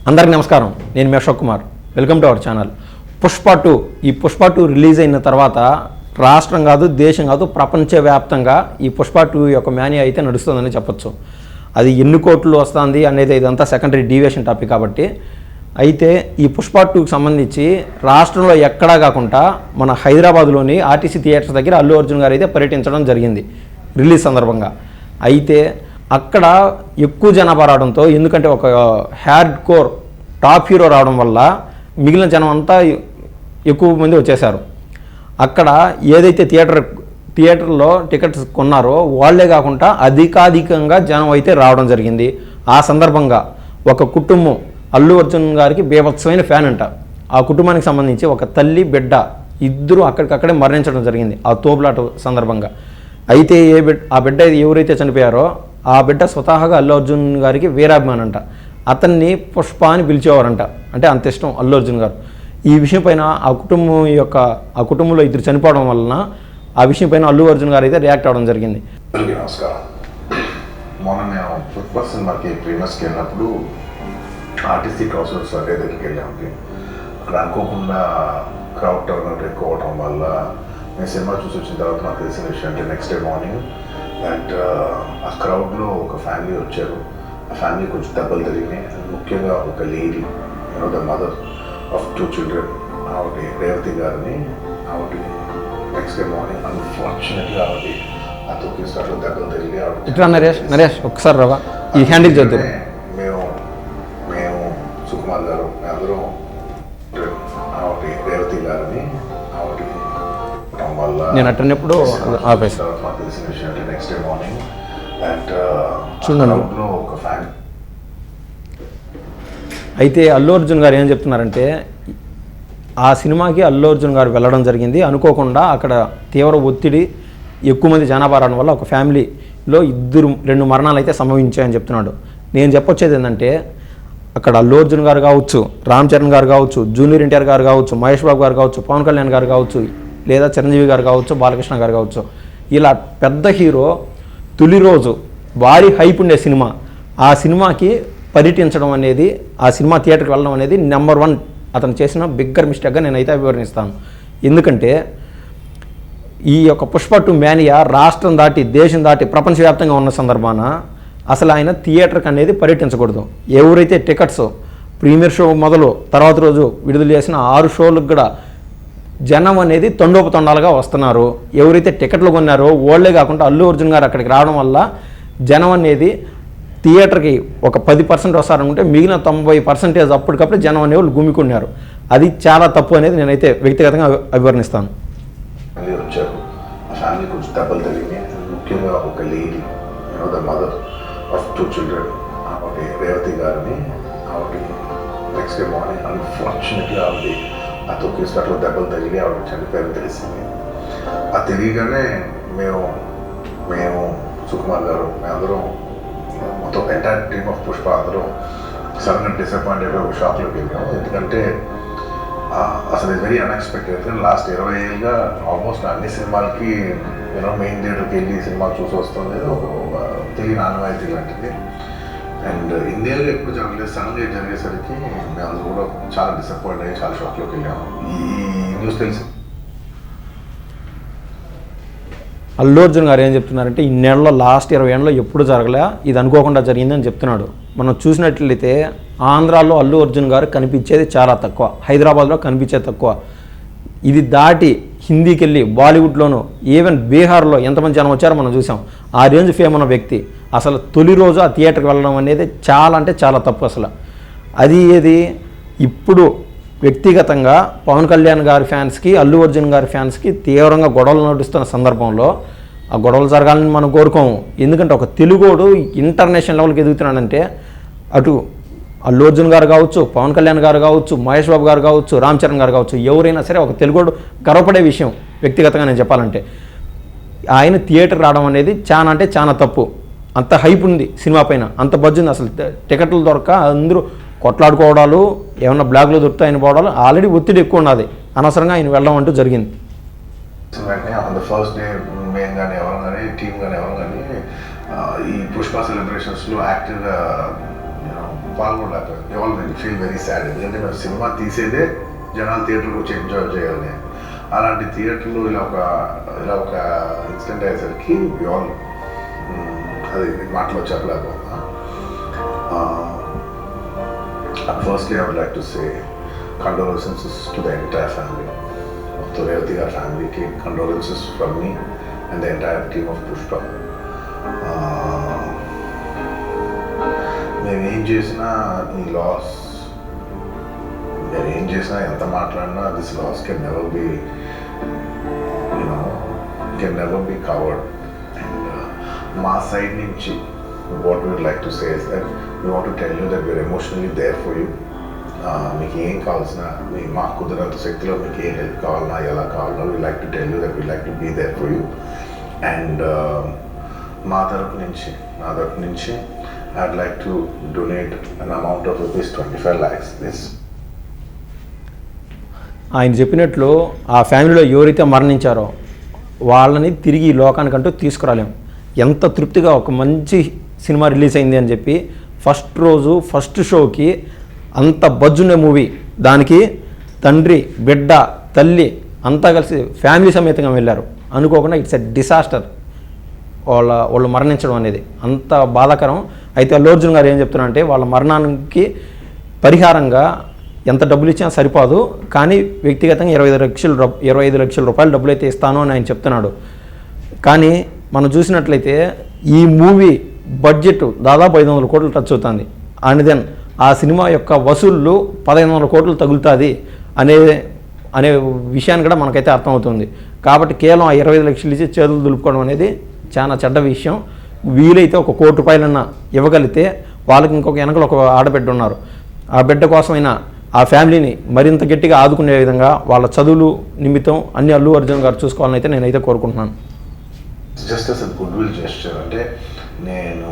అందరికీ నమస్కారం. నేను మీ Ashok Kumar. Welcome to our channel. Pushpa 2 ఈ పుష్ప 2 రిలీజ్ అయిన తర్వాత రాష్ట్రం కాదు, దేశం కాదు, ప్రపంచవ్యాప్తంగా ఈ పుష్ప 2 యొక్క మేనియా అయితే నడుస్తుందని చెప్పొచ్చు. అది ఎన్ని కోట్లు వస్తుంది అనేది ఇదంతా సెకండరీ డీవియేషన్ టాపిక్ కాబట్టి. అయితే ఈ పుష్ప 2కి సంబంధించి రాష్ట్రంలో ఎక్కడా కాకుండా మన హైదరాబాద్లోని ఆర్టీసీ థియేటర్స్ దగ్గర అల్లు అర్జున్ గారు అయితే పర్యటించడం జరిగింది రిలీజ్ సందర్భంగా. అయితే అక్కడ ఎక్కువ జనాభా రావడంతో, ఎందుకంటే ఒక హార్డ్ కోర్ టాప్ హీరో రావడం వల్ల మిగిలిన జనం అంతా ఎక్కువ మంది వచ్చేసారు. అక్కడ ఏదైతే థియేటర్లో టికెట్స్ కొన్నారో వాళ్ళే కాకుండా అధికాధికంగా జనం అయితే రావడం జరిగింది. ఆ సందర్భంగా ఒక కుటుంబం అల్లు అర్జున్ గారికి బీభత్సమైన ఫ్యాన్ అంట. ఆ కుటుంబానికి సంబంధించి ఒక తల్లి బిడ్డ ఇద్దరు అక్కడికక్కడే మరణించడం జరిగింది ఆ తోపులాట సందర్భంగా. అయితే ఆ బిడ్డ ఎవరైతే చనిపోయారో ఆ బిడ్డ స్వతహాగా అల్లు అర్జున్ గారికి వీరాభిమాని అంట. అతన్ని పుష్ప అని పిలిచేవారంట. అంటే అంత ఇష్టం అల్లు అర్జున్ గారు. ఈ విషయం పైన ఆ కుటుంబంలో ఇద్దరు చనిపోవడం వలన ఆ విషయం పైన అల్లు అర్జున్ గారు అయితే రియాక్ట్ అవ్వడం జరిగింది. నమస్కారం. మొన్న మేము పుష్ప సినిమాకి ప్రీమియర్స్కి వెళ్ళినప్పుడు ఆర్టీసీ క్రాస్ రోడ్స్ దగ్గరికి వెళ్ళాము. అక్కడ అనుకోకుండా క్రౌడ్ టర్న్ ఎక్కువ అవడం వల్ల నేను సినిమా చూసి వచ్చిన తర్వాత నాకు తెలిసిన విషయం అంటే నెక్స్ట్ డే మార్నింగ్ అండ్ ఆ క్రౌడ్లో ఒక ఫ్యామిలీ వచ్చారు. ఆ ఫ్యామిలీ కొంచెం దెబ్బలు జరిగినాయి. ముఖ్యంగా ఒక lady, the mother of 2 children, ఆవిడ రేవతి గారిని, ఆవిడ నెక్స్ట్ డే మార్నింగ్ అన్ఫార్చునేట్గా ఆవిడ ఆ తొక్కిస్టాట్లో దెబ్బలు జరిగి ఇట్లా నరేష్ ఒకసారి రావా ఈ హ్యాండిల్ చేద్దాం. మేము సుకుమార్ గారు అందరూ ఆవిడ రేవతి గారిని ఆవిడ వల్ల నేను అట్టనప్పుడు ఆపేసి మాకు తెలిసిన విషయం అంటే నెక్స్ట్ డే మార్నింగ్ అండ్ చూడండి. ఒక ఫ్యాన్ అయితే అల్లు అర్జున్ గారు ఏం చెప్తున్నారంటే, ఆ సినిమాకి అల్లు అర్జున్ గారు వెళ్ళడం జరిగింది. అనుకోకుండా అక్కడ తీవ్ర ఒత్తిడి, ఎక్కువ మంది జనాభా రావడం వల్ల ఒక ఫ్యామిలీలో 2 మరణాలు అయితే సంభవించాయని చెప్తున్నాడు. నేను చెప్పొచ్చేది ఏంటంటే, అక్కడ అల్లు అర్జున్ గారు కావచ్చు, రామ్ చరణ్ గారు కావచ్చు, జూనియర్ ఎన్టీఆర్ గారు కావచ్చు, మహేష్ బాబు గారు కావచ్చు, పవన్ కళ్యాణ్ గారు కావచ్చు, లేదా చిరంజీవి గారు కావచ్చు, బాలకృష్ణ గారు కావచ్చు, ఇలా పెద్ద హీరో తొలి రోజు భారీ హైప్ ఉండే సినిమా, ఆ సినిమాకి పర్యటించడం అనేది, ఆ సినిమా థియేటర్కి వెళ్ళడం అనేది నెంబర్ 1 అతను చేసిన బిగ్గర్ మిస్టేక్గా నేనైతే వివరణిస్తాను. ఎందుకంటే ఈ యొక్క పుష్ప 2 మేనియా రాష్ట్రం దాటి, దేశం దాటి, ప్రపంచవ్యాప్తంగా ఉన్న సందర్భాన అసలు ఆయన థియేటర్కి అనేది పర్యటించకూడదు. ఎవరైతే టికెట్స్ ప్రీమియర్ షో మొదలు తర్వాత రోజు విడుదల చేసిన 6 షోలకు కూడా జనం అనేది తండోపతండాలుగా వస్తున్నారు. ఎవరైతే టికెట్లు కొన్నారో వాళ్ళే కాకుండా అల్లు అర్జున్ గారు అక్కడికి రావడం వల్ల జనం అనేది థియేటర్కి ఒక 10% వస్తారనుకుంటే మిగిలిన 90% అప్పటికప్పుడు జనం అనేవాళ్ళు గుమికున్నారు. అది చాలా తప్పు అనేది నేనైతే వ్యక్తిగతంగా అభివర్ణిస్తాను. వచ్చారు. ఆ ఫ్యామిలీ కొంచెం దెబ్బలు జరిగినాయి. ముఖ్యంగా ఒక lady, the mother of 2 children, ఆవిడ రేవతి గారిని, ఆవిడ నెక్స్ట్ డే మార్నింగ్ అన్ఫార్చునేట్గా ఆవిడ ఆ తొక్కిస్టాట్లో దెబ్బలు తగిలి ఆవిడ చనిపోయారని తెలిసింది. ఆ తెలియగానే మేము సుకుమార్ గారు అందరం మొత్తం ఎంటైర్ టీమ్ ఆఫ్ పుష్ప అందరూ సడన్గా డిసప్పాయింటెడ్ ఒక షాక్లోకి వెళ్ళాము. ఎందుకంటే అసలు ఇది వెరీ అన్ఎక్స్పెక్టెడ్. లాస్ట్ 20 ఏళ్ళుగా ఆల్మోస్ట్ అన్ని సినిమాలకి మెయిన్ థియేటర్కి వెళ్ళి సినిమా చూసి వస్తుంది ఒక తెలియని ఆనవాయితీ లాంటిది. అండ్ ఇండియాలో ఎప్పుడు జరగలేదు, సడన్గా జరిగేసరికి మేము అందరూ కూడా చాలా డిసప్పాయింట్ అయ్యి చాలా షాక్లోకి వెళ్ళాము. ఈ న్యూస్ తెలిసి అల్లు అర్జున్ గారు ఏం చెప్తున్నారంటే, ఈ నెలలో లాస్ట్ 20 ఏళ్ళలో ఎప్పుడు జరగలే, ఇది అనుకోకుండా జరిగిందని చెప్తున్నాడు. మనం చూసినట్లయితే ఆంధ్రాలో అల్లు అర్జున్ గారు కనిపించేది చాలా తక్కువ, హైదరాబాద్లో కనిపించేది తక్కువ. ఇది దాటి హిందీకి వెళ్ళి బాలీవుడ్లోనూ, ఈవెన్ బీహార్లో ఎంతమంది జనం వచ్చారో మనం చూసాం. ఆ రేంజ్ ఫేమ్ ఉన్న వ్యక్తి అసలు తొలి రోజు ఆ థియేటర్కి వెళ్ళడం అనేది చాలా అంటే చాలా తప్పు అసలు. అది ఇప్పుడు వ్యక్తిగతంగా పవన్ కళ్యాణ్ గారి ఫ్యాన్స్కి, అల్లు అర్జున్ గారి ఫ్యాన్స్కి తీవ్రంగా గొడవలు నడుస్తున్న సందర్భంలో ఆ గొడవలు జరగాలని మనం కోరుకోము. ఎందుకంటే ఒక తెలుగోడు ఇంటర్నేషనల్ లెవెల్కి ఎదుగుతున్నాడంటే అటు అల్లు అర్జున్ గారు కావచ్చు, పవన్ కళ్యాణ్ గారు కావచ్చు, మహేష్ బాబు గారు కావచ్చు, రామ్ చరణ్ గారు కావచ్చు, ఎవరైనా సరే ఒక తెలుగోడు గర్వపడే విషయం వ్యక్తిగతంగా నేను చెప్పాలంటే. ఆయన థియేటర్ రావడం అనేది చాలా అంటే చాలా తప్పు. అంత హైప్ ఉంది సినిమా పైన, అంత బడ్జ్ ఉంది. అసలు టికెట్లు దొరక అందరూ కొట్లాడుకోవడాలు, ఏమన్నా బ్లాక్లో దొరుకుతాయని పోవడాలు, ఆల్రెడీ ఒత్తిడి ఎక్కువ ఉన్నది. అనవసరంగా ఆయన వెళ్ళడం అంటూ జరిగింది. ఫస్ట్ డే మేము కానీ ఎవరు కానీ టీం కానీ ఎవరు కానీ ఈ పుష్ప సెలబ్రేషన్స్లో యాక్టివ్గా పాల్గొనలేకపోయాం. We all feel very sad. ఎందుకంటే మేము సినిమా తీసేదే జనాలు థియేటర్కి వచ్చి ఎంజాయ్ చేయాలని. అలాంటి థియేటర్లు ఇలా ఒక ఇన్సిడెంట్ అయ్యేసరికి వి ఆల్ అది మాటలో చెప్పలేకపోతున్నా. Firstly I would like to say condolences to the entire family of the Revati Garu family. Condolences from me and the entire team of Pushpa. మేము ఏం చేసినా ఈ లాస్, మేము ఏం చేసినా ఎంత మాట్లాడినా this loss can never be covered. And మా సైడ్ నుంచి what we would like to say is that we want to tell you that we are emotionally there for you. మీకు ఏం కావాల్సిన, మాకు కుదిరంత శక్తిలో మీకు ఏ హెల్ప్ కావాలన్నా ఎలా కావాలన్నా we like to tell you that we like to be there for you. And నా తరపు నుంచి I'd like to donate an amount of rupees 25 lakhs. ఆయన చెప్పినట్లు ఆ ఫ్యామిలీలో ఎవరైతే మరణించారో వాళ్ళని తిరిగి ఈ లోకానికంటూ తీసుకురాలేము. ఎంత తృప్తిగా ఒక మంచి సినిమా రిలీజ్ అయింది అని చెప్పి ఫస్ట్ రోజు ఫస్ట్ షోకి అంత బజ్జున్న మూవీ, దానికి తండ్రి బిడ్డ తల్లి అంతా కలిసి ఫ్యామిలీ సమేతంగా వెళ్ళారు. అనుకోకుండా ఇట్స్ ఎ డిసాస్టర్ వాళ్ళు మరణించడం అనేది అంత బాధాకరం. అయితే అల్లు అర్జున్ గారు ఏం చెప్తున్నారంటే వాళ్ళ మరణానికి పరిహారంగా ఎంత డబ్బులు ఇచ్చినా సరిపోదు, కానీ వ్యక్తిగతంగా 25 లక్షల రూపాయలు డబ్బులు అయితే ఇస్తాను అని ఆయన చెప్తున్నాడు. కానీ మనం చూసినట్లయితే ఈ మూవీ బడ్జెట్ దాదాపు 500 కోట్లు టచ్ అవుతుంది. అండ్ దెన్ ఆ సినిమా యొక్క వసూళ్ళు 1500 కోట్లు తగులుతుంది అనే విషయాన్ని కూడా మనకైతే అర్థమవుతుంది. కాబట్టి కేవలం ఆ 25 లక్షలు ఇచ్చి చేతులు దులుపుకోవడం అనేది చాలా చెడ్డ విషయం. వీలైతే 1 కోటి రూపాయలన్నా ఇవ్వగలిగితే వాళ్ళకి ఇంకొక వెనకలు ఒక ఆడబిడ్డ ఉన్నారు, ఆ బిడ్డ కోసమైనా ఆ ఫ్యామిలీని మరింత గట్టిగా ఆదుకునే విధంగా వాళ్ళ చదువులు నిమిత్తం అన్ని అల్లు అర్జున్ గారు చూసుకోవాలని అయితే నేనైతే కోరుకుంటున్నాను. Just as a goodwill gesture, అంటే నేను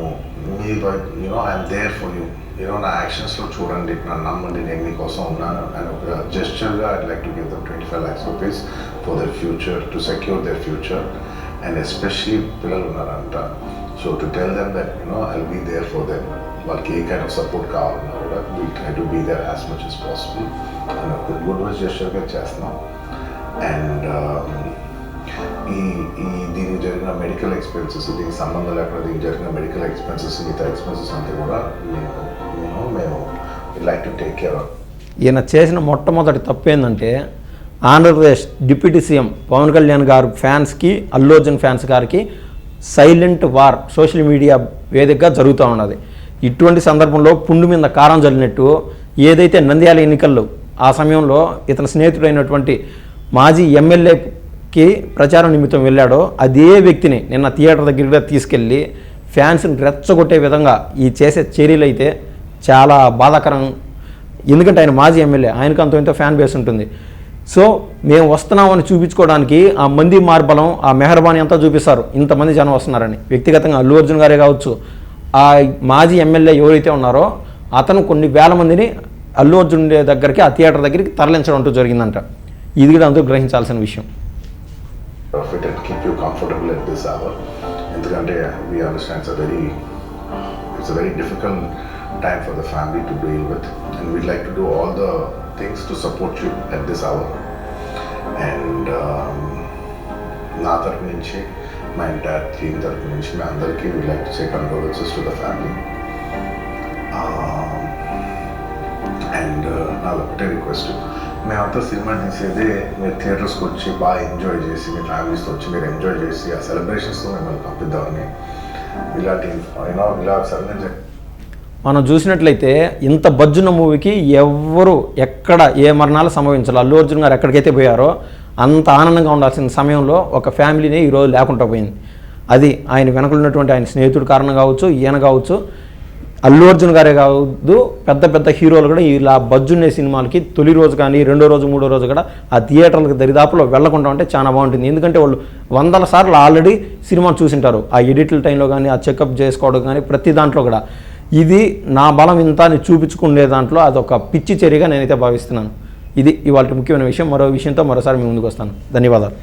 ఐఎమ్ దేర్ ఫర్ యూ, నా యాక్షన్స్లో చూడండి, నన్ను నమ్మండి, నేను మీకోసం ఉన్నాను అని ఒక జెస్చర్గా I'd like to give them 25 lakhs rupees for their future, to secure their future. And especially పిల్లలు ఉన్నారంట, so to tell them that I'll be there for them. వాళ్ళకి ఏ కైండ్ ఆఫ్ సపోర్ట్ కావాలన్నా కూడా we'll try to be there as much as possible. అని ఒక good will జెస్చర్గా చేస్తున్నాం. And దీనికి జరిగిన మెడికల్ ఎక్స్పెన్సెస్, దీనికి సంబంధం లేకుండా దీనికి జరిగిన మెడికల్ ఎక్స్పెన్సెస్, మిగతా ఎక్స్పెన్సెస్ అంతా కూడా మేము like to take care of. ఈయన చేసిన మొట్టమొదటి తప్పు ఏంటంటే ఆంధ్రప్రదేశ్ డిప్యూటీ సీఎం పవన్ కళ్యాణ్ గారు ఫ్యాన్స్కి, అల్లు అర్జున్ ఫ్యాన్స్ గారికి సైలెంట్ వార్ సోషల్ మీడియా వేదికగా జరుగుతూ ఉన్నది. ఇటువంటి సందర్భంలో పుండు మీద కారం జల్లినట్టు ఏదైతే నంద్యాల ఎన్నికల్లో ఆ సమయంలో ఇతని స్నేహితుడైనటువంటి మాజీ ఎమ్మెల్యేకి ప్రచారం నిమిత్తం వెళ్ళాడో అదే వ్యక్తిని నిన్న థియేటర్ దగ్గరగా తీసుకెళ్ళి ఫ్యాన్స్ని రెచ్చగొట్టే విధంగా ఈ చేసే చర్యలు అయితే చాలా బాధాకరం. ఎందుకంటే ఆయన మాజీ ఎమ్మెల్యే, ఆయనకు అంత ఇంత ఫ్యాన్ బేస్ ఉంటుంది. సో మేము వస్తున్నామని చూపించుకోవడానికి ఆ మంది మార్బలం, ఆ మెహర్బానీ అంతా చూపిస్తారు, ఇంతమంది జనం వస్తున్నారని. వ్యక్తిగతంగా అల్లు అర్జున్ గారే కావచ్చు, ఆ మాజీ ఎమ్మెల్యే ఎవరైతే ఉన్నారో అతను కొన్ని వేల మందిని అల్లు అర్జున్ దగ్గరికి, ఆ థియేటర్ దగ్గరికి తరలించడం అంటూ జరిగిందంట. ఇది కూడా అందరూ గ్రహించాల్సిన విషయం. ఎందుకంటే we understand it's a very difficult time for the family to deal with, and we'd like to do all the things to support you at this hour. And నా తరపు నుంచి, మా ఎంటైర్ టీమ్ తరపు నుంచి మీ అందరికీ we'd like to say condolences to the family. And నాది ఒకటే request, మేమంతా సినిమా తీసేదే మీరు థియేటర్స్కి వచ్చి బాగా ఎంజాయ్ చేసి, మీ ఫ్యామిలీస్తో వచ్చి మీరు ఎంజాయ్ చేసి ఆ సెలబ్రేషన్స్తో మిమ్మల్ని పంపిద్దామని. ఇలా సడన్గా మనం చూసినట్లయితే ఇంత బజ్జున్న మూవీకి ఎవ్వరు ఎక్కడ ఏ మరణాలు సంభవించాలి. అల్లు అర్జున్ గారు ఎక్కడికైతే పోయారో అంత ఆనందంగా ఉండాల్సిన సమయంలో ఒక ఫ్యామిలీని ఈరోజు లేకుండా పోయింది. అది ఆయన వెనకలున్నటువంటి ఆయన స్నేహితుడు కారణం కావచ్చు, ఈయన కావచ్చు, అల్లు అర్జున్ గారే కాదు, పెద్ద పెద్ద హీరోలు కూడా ఇలా బజ్జున్నే సినిమాలకి తొలి రోజు కానీ, రెండో రోజు, మూడో రోజు కూడా ఆ థియేటర్లకు దరిదాపులో వెళ్లకుండా ఉంటే చాలా బాగుంటుంది. ఎందుకంటే వాళ్ళు 100 సార్లు ఆల్రెడీ సినిమా చూసింటారు. ఆ ఎడిట్ల టైంలో కానీ, ఆ చెకప్ చేసుకోవడం కానీ, ప్రతి దాంట్లో కూడా ఇది నా బలం ఇంత అని చూపించుకునే దాంట్లో అదొక పిచ్చి చర్యగా నేనైతే భావిస్తున్నాను. ఇది ఇవాళ ముఖ్యమైన విషయం. మరో విషయంతో మరోసారి మీ ముందుకు వస్తాను. ధన్యవాదాలు.